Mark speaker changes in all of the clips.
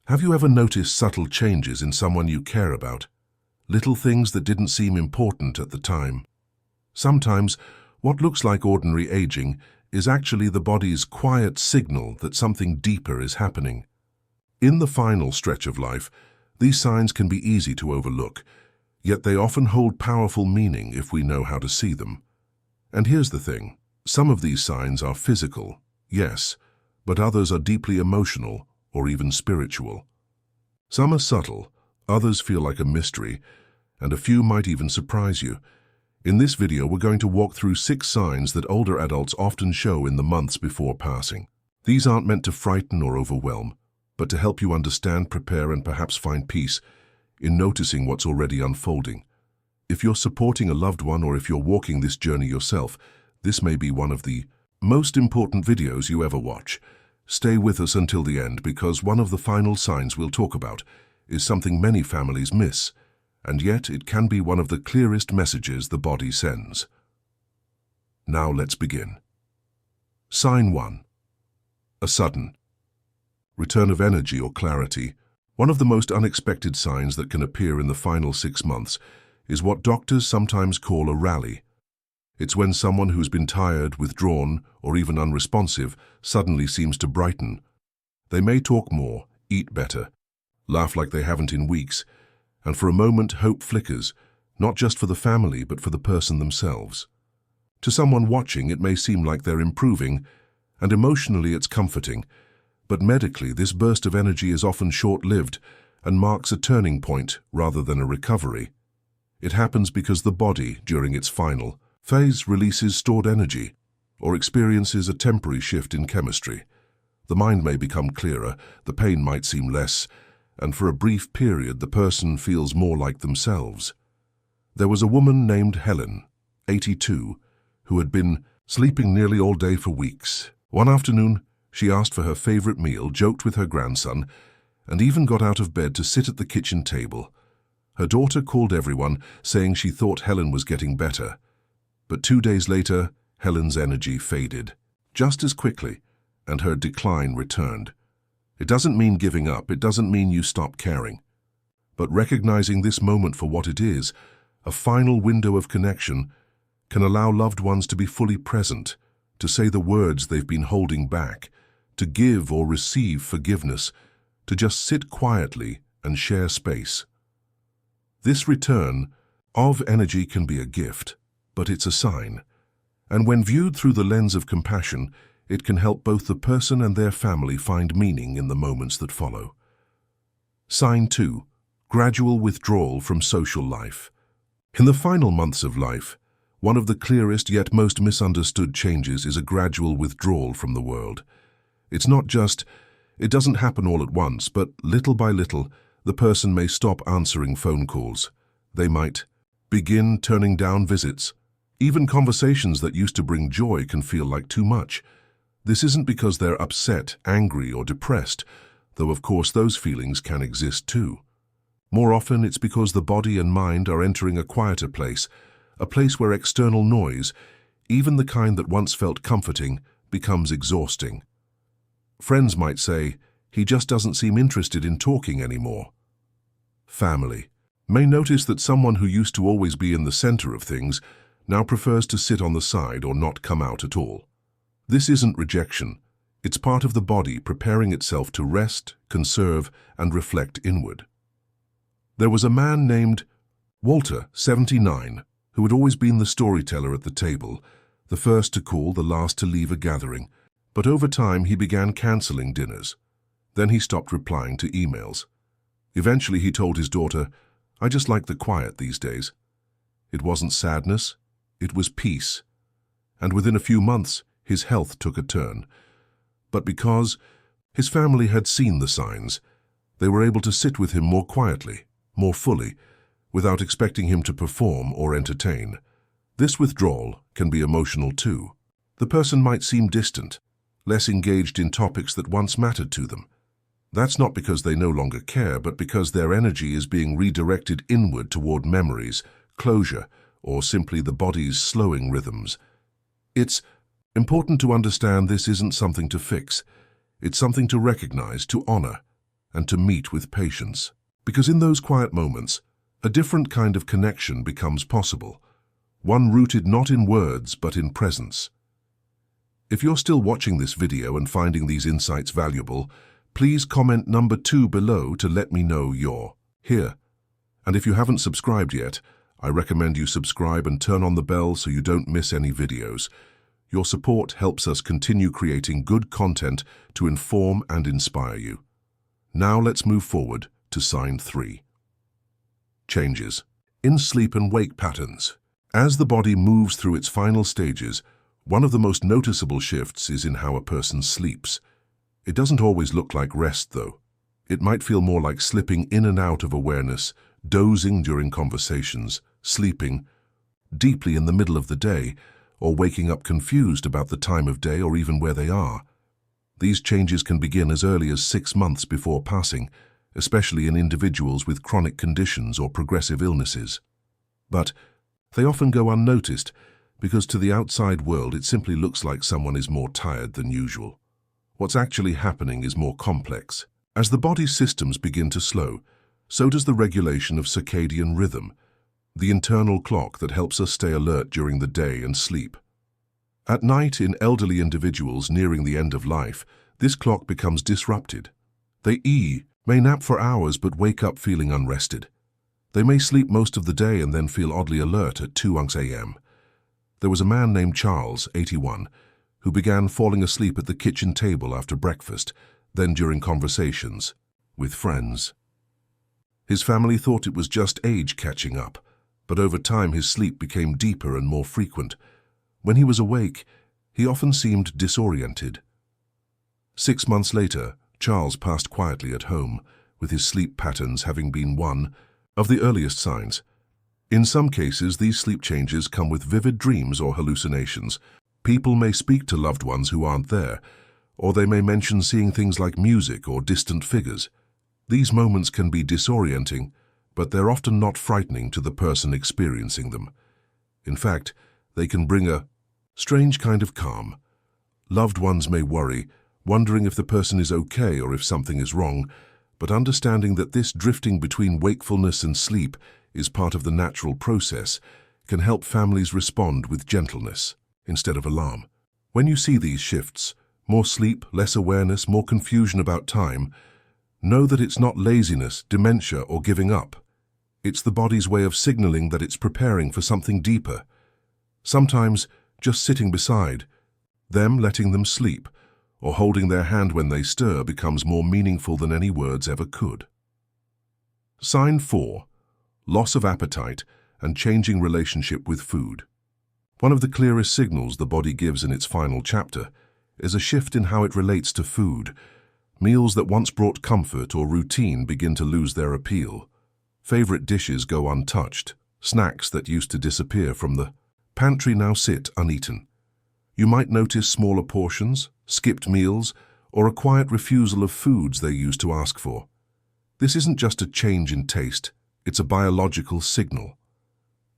Speaker 1: Have you ever noticed subtle changes in someone you care about? Little things that didn't seem important at the time. Sometimes, what looks like ordinary aging is actually the body's quiet signal that something deeper is happening. In the final stretch of life, these signs can be easy to overlook, yet they often hold powerful meaning if we know how to see them. And here's the thing, some of these signs are physical, yes, but others are deeply emotional or even spiritual. Some are subtle, others feel like a mystery, and a few might even surprise you. In this video, we're going to walk through 6 signs that older adults often show in the months before passing. These aren't meant to frighten or overwhelm, but to help you understand, prepare, and perhaps find peace in noticing what's already unfolding. If you're supporting a loved one or if you're walking this journey yourself, this may be one of the most important videos you ever watch. Stay with us until the end because one of the final signs we'll talk about is something many families miss, and yet it can be one of the clearest messages the body sends. Now let's begin. Sign 1. A sudden return of energy or clarity. One of the most unexpected signs that can appear in the final 6 months is what doctors sometimes call a rally. It's when someone who's been tired, withdrawn, or even unresponsive suddenly seems to brighten. They may talk more, eat better, laugh like they haven't in weeks, and for a moment hope flickers, not just for the family but for the person themselves. To someone watching, it may seem like they're improving, and emotionally it's comforting, but medically this burst of energy is often short-lived and marks a turning point rather than a recovery. It happens because the body, during its final phase, releases stored energy or experiences a temporary shift in chemistry. The mind may become clearer, the pain might seem less, and for a brief period the person feels more like themselves. There was a woman named Helen, 82, who had been sleeping nearly all day for weeks. One afternoon, she asked for her favorite meal, joked with her grandson, and even got out of bed to sit at the kitchen table. Her daughter called everyone, saying she thought Helen was getting better. But 2 days later, Helen's energy faded, just as quickly, and her decline returned. It doesn't mean giving up, it doesn't mean you stop caring. But recognizing this moment for what it is, a final window of connection, can allow loved ones to be fully present, to say the words they've been holding back, to give or receive forgiveness, to just sit quietly and share space. This return of energy can be a gift, but it's a sign. And when viewed through the lens of compassion, it can help both the person and their family find meaning in the moments that follow. Sign 2. Gradual withdrawal from social life. In the final months of life, one of the clearest yet most misunderstood changes is a gradual withdrawal from the world. It's not just, it doesn't happen all at once, but little by little, the person may stop answering phone calls. They might begin turning down visits. Even conversations that used to bring joy can feel like too much. This isn't because they're upset, angry, or depressed, though of course those feelings can exist too. More often it's because the body and mind are entering a quieter place, a place where external noise, even the kind that once felt comforting, becomes exhausting. Friends might say, "He just doesn't seem interested in talking anymore." Family may notice that someone who used to always be in the center of things now prefers to sit on the side or not come out at all. This isn't rejection. It's part of the body preparing itself to rest, conserve, and reflect inward. There was a man named Walter, 79, who had always been the storyteller at the table, the first to call, the last to leave a gathering. But over time, he began canceling dinners. Then he stopped replying to emails. Eventually, he told his daughter, "I just like the quiet these days." It wasn't sadness, it was peace. And within a few months, his health took a turn. But because his family had seen the signs, they were able to sit with him more quietly, more fully, without expecting him to perform or entertain. This withdrawal can be emotional too. The person might seem distant, less engaged in topics that once mattered to them. That's not because they no longer care, but because their energy is being redirected inward toward memories, closure, or simply the body's slowing rhythms. It's important to understand this isn't something to fix. It's something to recognize, to honor. and to meet with patience. Because in those quiet moments, a different kind of connection becomes possible, one rooted not in words but in presence. If you're still watching this video and finding these insights valuable, please comment number 2 below to let me know you're here. And if you haven't subscribed yet, I recommend you subscribe and turn on the bell so you don't miss any videos. Your support helps us continue creating good content to inform and inspire you. Now let's move forward to sign 3. Changes in sleep and wake patterns. As the body moves through its final stages, one of the most noticeable shifts is in how a person sleeps. It doesn't always look like rest, though. It might feel more like slipping in and out of awareness, dozing during conversations, sleeping deeply in the middle of the day, or waking up confused about the time of day or even where they are. These changes can begin as early as 6 months before passing, especially in individuals with chronic conditions or progressive illnesses. But they often go unnoticed because to the outside world it simply looks like someone is more tired than usual. What's actually happening is more complex. As the body's systems begin to slow, so does the regulation of circadian rhythm, the internal clock that helps us stay alert during the day and sleep. At night, in elderly individuals nearing the end of life, this clock becomes disrupted. They may nap for hours but wake up feeling unrested. They may sleep most of the day and then feel oddly alert at 2 a.m. There was a man named Charles, 81, who began falling asleep at the kitchen table after breakfast, then during conversations with friends. His family thought it was just age catching up, but over time his sleep became deeper and more frequent. When he was awake, he often seemed disoriented. 6 months later, Charles passed quietly at home, with his sleep patterns having been one of the earliest signs. In some cases, these sleep changes come with vivid dreams or hallucinations. People may speak to loved ones who aren't there, or they may mention seeing things like music or distant figures. These moments can be disorienting, but they're often not frightening to the person experiencing them. In fact, they can bring a strange kind of calm. Loved ones may worry, wondering if the person is okay or if something is wrong, but understanding that this drifting between wakefulness and sleep is part of the natural process can help families respond with gentleness instead of alarm. When you see these shifts, more sleep, less awareness, more confusion about time, know that it's not laziness, dementia, or giving up. It's the body's way of signaling that it's preparing for something deeper. Sometimes just sitting beside them, letting them sleep, or holding their hand when they stir becomes more meaningful than any words ever could. Sign 4. Loss of appetite and changing relationship with food. One of the clearest signals the body gives in its final chapter is a shift in how it relates to food. Meals that once brought comfort or routine begin to lose their appeal. Favorite dishes go untouched. Snacks that used to disappear from the pantry now sit uneaten. You might notice smaller portions, skipped meals, or a quiet refusal of foods they used to ask for. This isn't just a change in taste, it's a biological signal.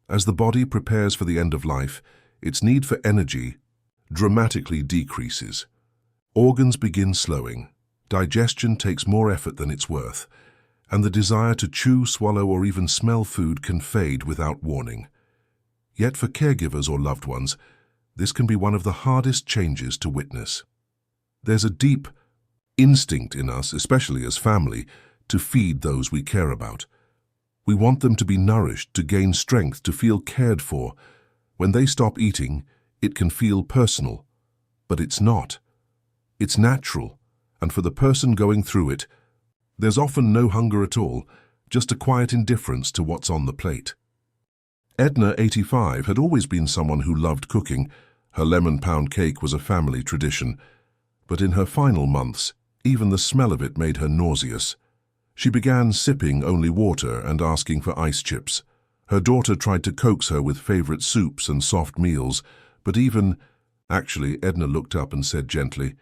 Speaker 1: As the body prepares for the end of life, its need for energy dramatically decreases. Organs begin slowing. Digestion takes more effort than it's worth, and the desire to chew, swallow, or even smell food can fade without warning. Yet for caregivers or loved ones, this can be one of the hardest changes to witness. There's a deep instinct in us, especially as family, to feed those we care about. We want them to be nourished, to gain strength, to feel cared for. When they stop eating, it can feel personal, but it's not. It's natural, and for the person going through it, there's often no hunger at all, just a quiet indifference to what's on the plate. Edna, 85, had always been someone who loved cooking. Her lemon pound cake was a family tradition, but in her final months, even the smell of it made her nauseous. She began sipping only water and asking for ice chips. Her daughter tried to coax her with favorite soups and soft meals, but actually, Edna looked up and said gently,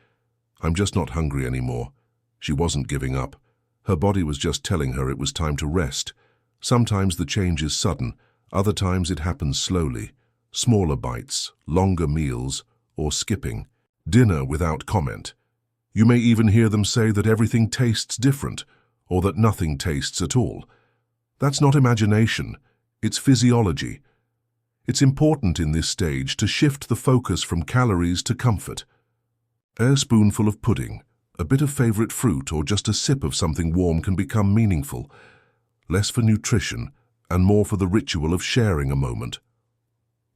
Speaker 1: "I'm just not hungry anymore." She wasn't giving up. Her body was just telling her it was time to rest. Sometimes the change is sudden, other times it happens slowly. Smaller bites, longer meals, or skipping dinner without comment. You may even hear them say that everything tastes different, or that nothing tastes at all. That's not imagination, it's physiology. It's important in this stage to shift the focus from calories to comfort. A spoonful of pudding, a bit of favorite fruit, or just a sip of something warm can become meaningful, less for nutrition and more for the ritual of sharing a moment.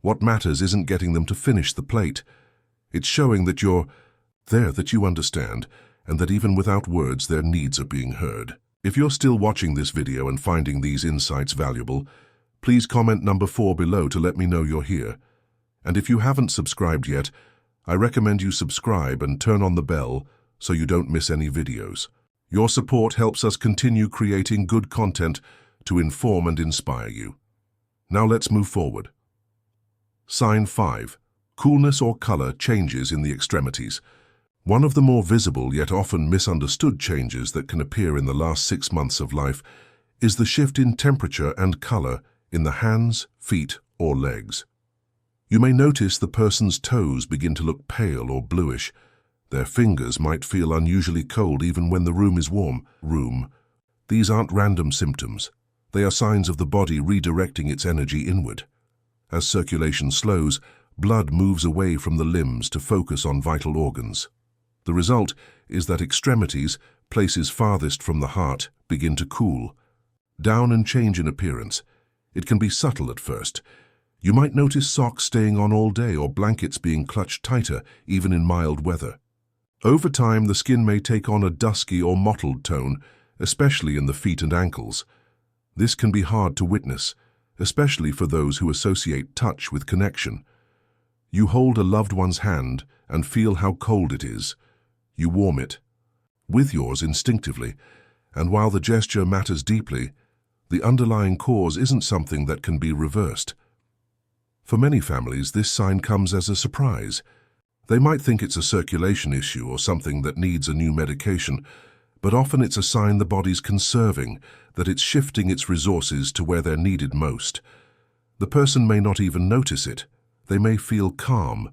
Speaker 1: What matters isn't getting them to finish the plate. It's showing that you're there, that you understand, and that even without words their needs are being heard. If you're still watching this video and finding these insights valuable, please comment number 4 below to let me know you're here. And if you haven't subscribed yet, I recommend you subscribe and turn on the bell so you don't miss any videos. Your support helps us continue creating good content to inform and inspire you. Now let's move forward. Sign 5. Coolness or color changes in the extremities. One of the more visible yet often misunderstood changes that can appear in the last 6 months of life is the shift in temperature and color in the hands, feet, or legs. You may notice the person's toes begin to look pale or bluish. Their fingers might feel unusually cold even when the room is warm. These aren't random symptoms. They are signs of the body redirecting its energy inward. As circulation slows, blood moves away from the limbs to focus on vital organs. The result is that extremities, places farthest from the heart, begin to cool down and change in appearance. It can be subtle at first. You might notice socks staying on all day or blankets being clutched tighter, even in mild weather. Over time, the skin may take on a dusky or mottled tone, especially in the feet and ankles. This can be hard to witness, especially for those who associate touch with connection. You hold a loved one's hand and feel how cold it is. You warm it with yours instinctively, and while the gesture matters deeply, the underlying cause isn't something that can be reversed. For many families, this sign comes as a surprise. They might think it's a circulation issue or something that needs a new medication, but often it's a sign the body's conserving, that it's shifting its resources to where they're needed most. The person may not even notice it. They may feel calm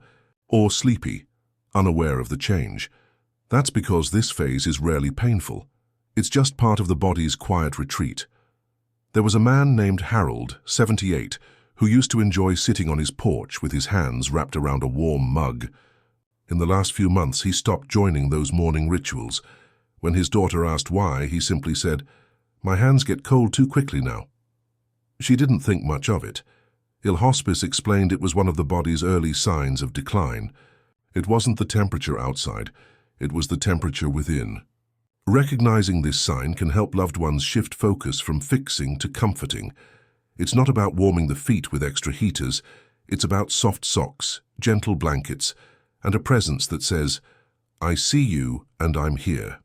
Speaker 1: or sleepy, unaware of the change. That's because this phase is rarely painful. It's just part of the body's quiet retreat. There was a man named Harold, 78, who used to enjoy sitting on his porch with his hands wrapped around a warm mug. In the last few months, he stopped joining those morning rituals. When his daughter asked why, he simply said, "My hands get cold too quickly now." She didn't think much of it. Hospice explained it was one of the body's early signs of decline. It wasn't the temperature outside, it was the temperature within. Recognizing this sign can help loved ones shift focus from fixing to comforting. It's not about warming the feet with extra heaters, it's about soft socks, gentle blankets, and a presence that says, "I see you and I'm here."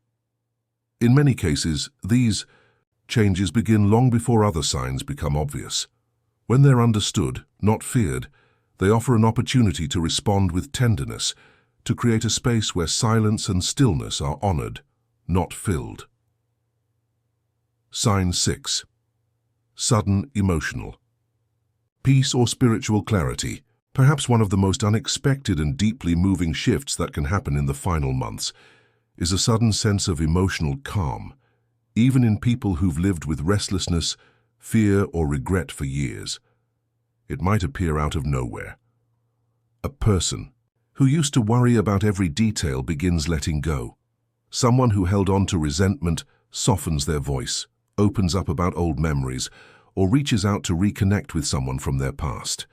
Speaker 1: In many cases, these changes begin long before other signs become obvious. When they're understood, not feared, they offer an opportunity to respond with tenderness, to create a space where silence and stillness are honored, not filled. Sign 6. Sudden emotional. Peace or spiritual clarity, perhaps one of the most unexpected and deeply moving shifts that can happen in the final months, is a sudden sense of emotional calm, even in people who've lived with restlessness, fear, or regret for years. It might appear out of nowhere. A person who used to worry about every detail begins letting go. Someone who held on to resentment softens their voice, opens up about old memories, or reaches out to reconnect with someone from their past.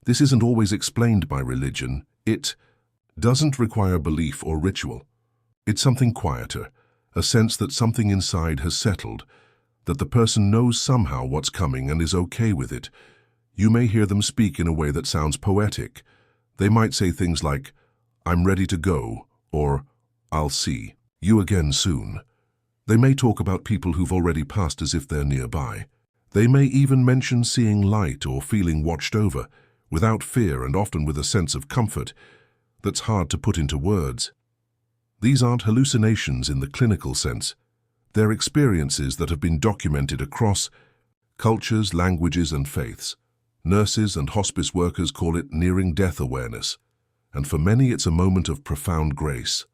Speaker 1: This isn't always explained by religion. It doesn't require belief or ritual. It's something quieter, a sense that something inside has settled, that the person knows somehow what's coming and is okay with it. You may hear them speak in a way that sounds poetic. They might say things like, "I'm ready to go," or "I'll see you again soon." They may talk about people who've already passed as if they're nearby. They may even mention seeing light or feeling watched over, without fear and often with a sense of comfort that's hard to put into words. These aren't hallucinations in the clinical sense. They're experiences that have been documented across cultures, languages, and faiths. Nurses and hospice workers call it nearing death awareness, and for many it's a moment of profound grace.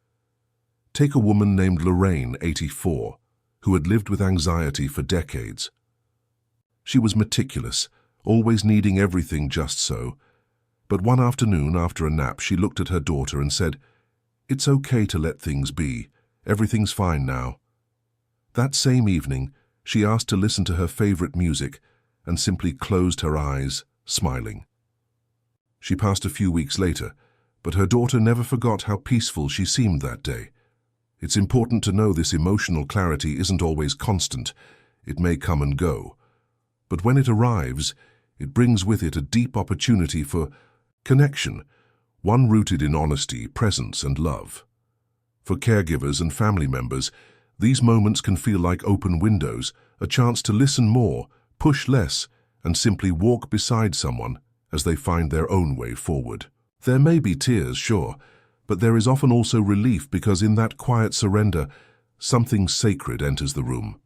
Speaker 1: Take a woman named Lorraine, 84, who had lived with anxiety for decades. She was meticulous, always needing everything just so. But one afternoon, after a nap, she looked at her daughter and said, "It's okay to let things be. Everything's fine now." That same evening, she asked to listen to her favorite music and simply closed her eyes, smiling. She passed a few weeks later, but her daughter never forgot how peaceful she seemed that day. It's important to know this emotional clarity isn't always constant. It may come and go. But when it arrives, it brings with it a deep opportunity for connection, one rooted in honesty, presence, and love. For caregivers and family members, these moments can feel like open windows, a chance to listen more, push less, and simply walk beside someone as they find their own way forward. There may be tears, sure, but there is often also relief because in that quiet surrender, something sacred enters the room.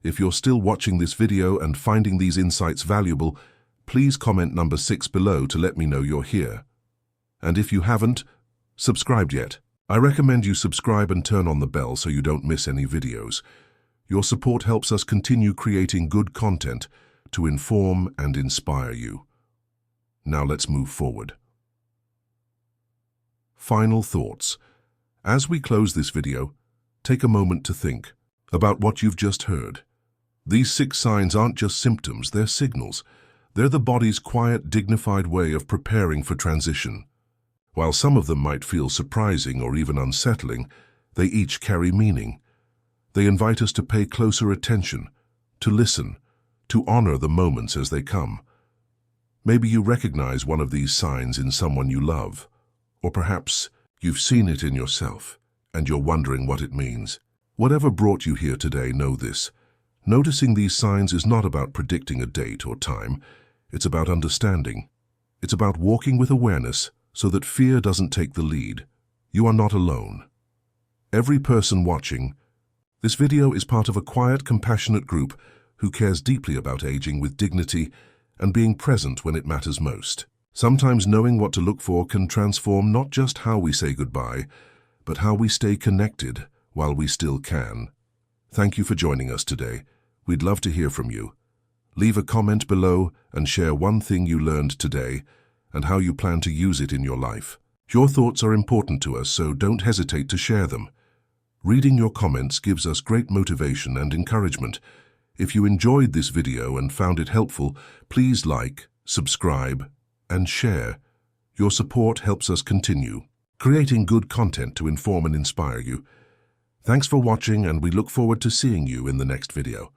Speaker 1: If you're still watching this video and finding these insights valuable, please comment number 6 below to let me know you're here. And if you haven't subscribed yet, I recommend you subscribe and turn on the bell so you don't miss any videos. Your support helps us continue creating good content to inform and inspire you. Now let's move forward. Final thoughts. As we close this video, take a moment to think about what you've just heard. These 6 signs aren't just symptoms, they're signals. They're the body's quiet, dignified way of preparing for transition. While some of them might feel surprising or even unsettling, they each carry meaning. They invite us to pay closer attention, to listen, to honor the moments as they come. Maybe you recognize one of these signs in someone you love, or perhaps you've seen it in yourself and you're wondering what it means. Whatever brought you here today, know this. Noticing these signs is not about predicting a date or time. It's about understanding. It's about walking with awareness so that fear doesn't take the lead. You are not alone. Every person watching this video is part of a quiet, compassionate group who cares deeply about aging with dignity and being present when it matters most. Sometimes knowing what to look for can transform not just how we say goodbye, but how we stay connected while we still can. Thank you for joining us today. We'd love to hear from you. Leave a comment below and share one thing you learned today and how you plan to use it in your life. Your thoughts are important to us, so don't hesitate to share them. Reading your comments gives us great motivation and encouragement. If you enjoyed this video and found it helpful, please like, subscribe, and share. Your support helps us continue creating good content to inform and inspire you. Thanks for watching, and we look forward to seeing you in the next video.